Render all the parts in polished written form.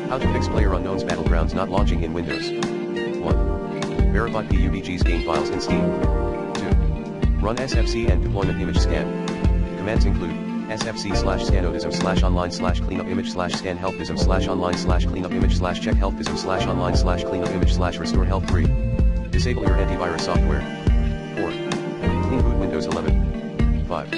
How to fix PlayerUnknown's Battlegrounds not launching in Windows. 1. Verify PUBG's game files in Steam. 2. Run SFC and deployment image scan. Commands include sfc/scanodism/online/cleanupimage/scan healthism/online/cleanupimage/restore health 3. Disable your antivirus software. 4. Clean boot Windows 11. 5.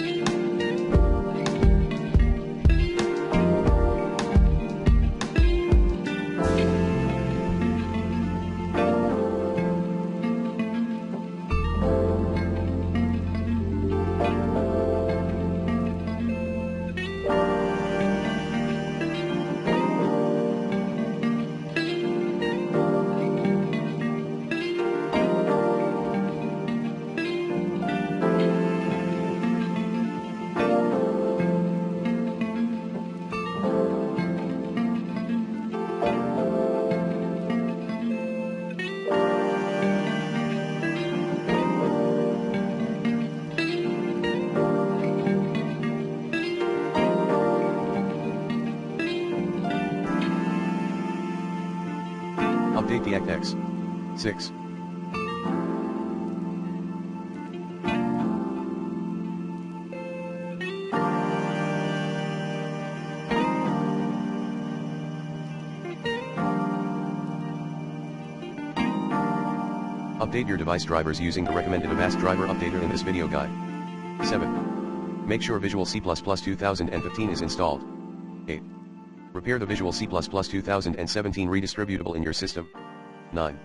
Update the XX. 6. Update your device drivers using the recommended Avast driver updater in this video guide. 7. Make sure Visual C++ 2015 is installed. 8. Repair the Visual C++ 2017 redistributable in your system. 9.